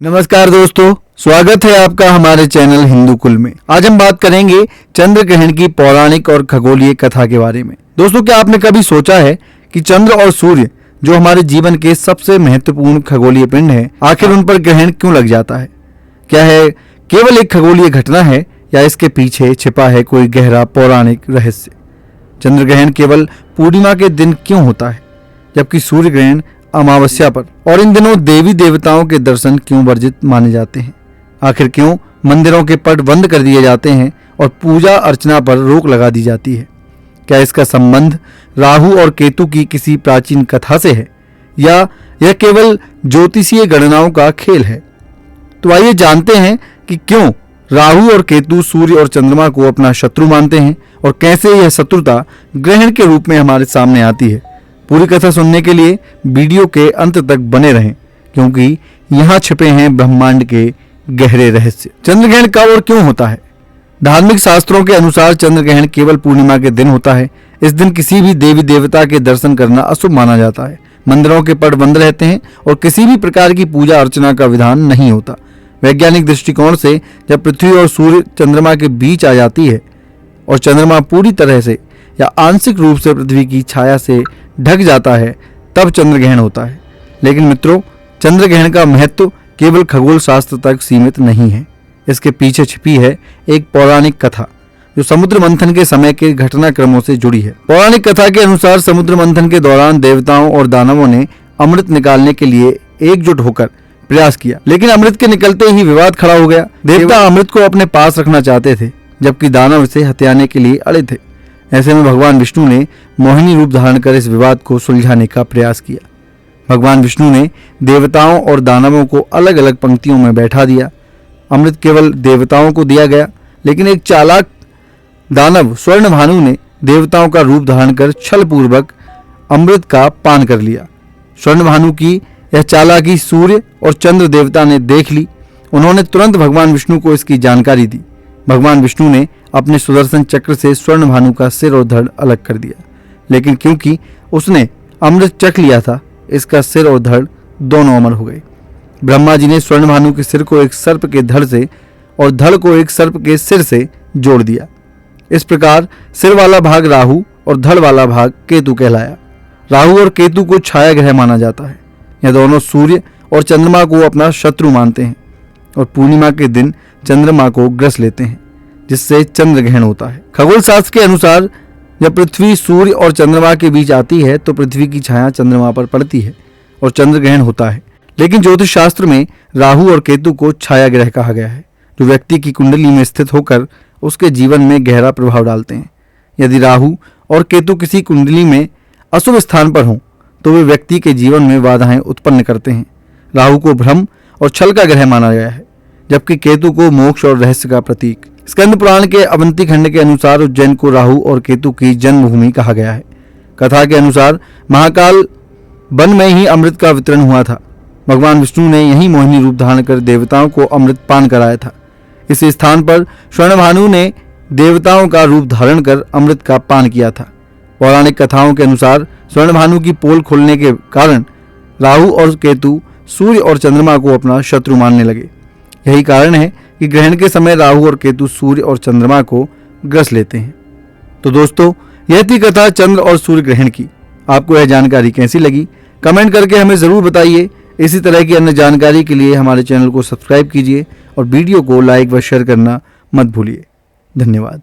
नमस्कार दोस्तों, स्वागत है आपका हमारे चैनल हिंदू कुल में। आज हम बात करेंगे चंद्र ग्रहण की पौराणिक और खगोलीय कथा के बारे में। दोस्तों, क्या आपने कभी सोचा है कि चंद्र और सूर्य जो हमारे जीवन के सबसे महत्वपूर्ण खगोलीय पिंड हैं, आखिर उन पर ग्रहण क्यों लग जाता है? क्या है केवल एक खगोलीय घटना है या इसके पीछे छिपा है कोई गहरा पौराणिक रहस्य? चंद्र ग्रहण केवल पूर्णिमा के दिन क्यों होता है, जबकि सूर्य ग्रहण अमावस्या पर? और इन दिनों देवी देवताओं के दर्शन क्यों वर्जित माने जाते हैं? आखिर क्यों मंदिरों के पट बंद कर दिए जाते हैं और पूजा अर्चना पर रोक लगा दी जाती है? क्या इसका संबंध राहु और केतु की किसी प्राचीन कथा से है या यह केवल ज्योतिषीय गणनाओं का खेल है? तो आइए जानते हैं कि क्यों राहु और केतु सूर्य और चंद्रमा को अपना शत्रु मानते हैं और कैसे यह शत्रुता ग्रहण के रूप में हमारे सामने आती है। पूरी कथा सुनने के लिए वीडियो के अंत तक बने रहें, क्योंकि यहाँ छिपे हैं ब्रह्मांड के गहरे रहस्य। चंद्र ग्रहण कब और क्यों होता है? धार्मिक शास्त्रों के अनुसार चंद्र ग्रहण केवल पूर्णिमा के दिन होता है। इस दिन किसी भी देवी देवता के दर्शन करना अशुभ माना जाता है। मंदिरों के पट बंद रहते हैं और किसी भी प्रकार की पूजा अर्चना का विधान नहीं होता। वैज्ञानिक दृष्टिकोण से जब पृथ्वी और सूर्य चंद्रमा के बीच आ जाती है और चंद्रमा पूरी तरह से या आंशिक रूप से पृथ्वी की छाया से ढक जाता है, तब चंद्र ग्रहण होता है। लेकिन मित्रों, चंद्र ग्रहण का महत्व केवल खगोल शास्त्र तक सीमित नहीं है। इसके पीछे छिपी है एक पौराणिक कथा जो समुद्र मंथन के समय के घटनाक्रमों से जुड़ी है। पौराणिक कथा के अनुसार समुद्र मंथन के दौरान देवताओं और दानवों ने अमृत निकालने के लिए एकजुट होकर प्रयास किया, लेकिन अमृत के निकलते ही विवाद खड़ा हो गया। देवता अमृत को अपने पास रखना चाहते थे, जबकि दानव इसे हथियाने के लिए अड़े थे। ऐसे में भगवान विष्णु ने मोहिनी रूप धारण कर इस विवाद को सुलझाने का प्रयास किया। भगवान विष्णु ने देवताओं और दानवों को अलग अलग पंक्तियों में बैठा दिया। अमृत केवल देवताओं को दिया गया, लेकिन एक चालाक दानव स्वर्णभानु ने देवताओं का रूप धारण कर छल पूर्वक अमृत का पान कर लिया। स्वर्णभानु की यह चालाकी सूर्य और चंद्र देवता ने देख ली। उन्होंने तुरंत भगवान विष्णु को इसकी जानकारी दी। भगवान विष्णु ने अपने सुदर्शन चक्र से स्वर्णभानु का सिर और धड़ अलग कर दिया, लेकिन क्योंकि उसने अमृत चख लिया था, इसका सिर और धड़ दोनों अमर हो गए। ब्रह्मा जी ने स्वर्णभानु के सिर को एक सर्प के धड़ से और धड़ को एक सर्प के सिर से जोड़ दिया। इस प्रकार सिर वाला भाग राहु और धड़ वाला भाग केतु कहलाया। राहु और केतु को छाया ग्रह माना जाता है। यह दोनों सूर्य और चंद्रमा को अपना शत्रु मानते हैं और पूर्णिमा के दिन चंद्रमा को ग्रस लेते हैं, जिससे चंद्र ग्रहण होता है। खगोल शास्त्र के अनुसार जब पृथ्वी सूर्य और चंद्रमा के बीच आती है तो पृथ्वी की छाया चंद्रमा पर पड़ती है और चंद्र ग्रहण होता है। लेकिन ज्योतिष शास्त्र में राहु और केतु को छाया ग्रह कहा गया है, जो व्यक्ति की कुंडली में स्थित होकर उसके जीवन में गहरा प्रभाव डालते हैं। यदि राहु और केतु किसी कुंडली में अशुभ स्थान पर हों तो वे व्यक्ति के जीवन में बाधाएं उत्पन्न करते हैं। राहु को भ्रम और छल का ग्रह माना गया है, जबकि केतु को मोक्ष और रहस्य का प्रतीक। स्कंद पुराण के अवंती खंड के अनुसार उज्जैन को राहु और केतु की जन्मभूमि कहा गया है। कथा के अनुसार महाकाल वन में ही अमृत का वितरण हुआ था। भगवान विष्णु ने यही मोहिनी रूप धारण कर देवताओं को अमृत पान कराया था। इस स्थान पर स्वर्णभानु ने देवताओं का रूप धारण कर अमृत का पान किया था। पौराणिक कथाओं के अनुसार स्वर्णभानु की पोल खुलने के कारण राहु और केतु सूर्य और चंद्रमा को अपना शत्रु मानने लगे। यही कारण है कि ग्रहण के समय राहु और केतु सूर्य और चंद्रमा को ग्रस लेते हैं। तो दोस्तों, यह थी कथा चंद्र और सूर्य ग्रहण की। आपको यह जानकारी कैसी लगी? कमेंट करके हमें ज़रूर बताइए। इसी तरह की अन्य जानकारी के लिए हमारे चैनल को सब्सक्राइब कीजिए और वीडियो को लाइक व शेयर करना मत भूलिए। धन्यवाद।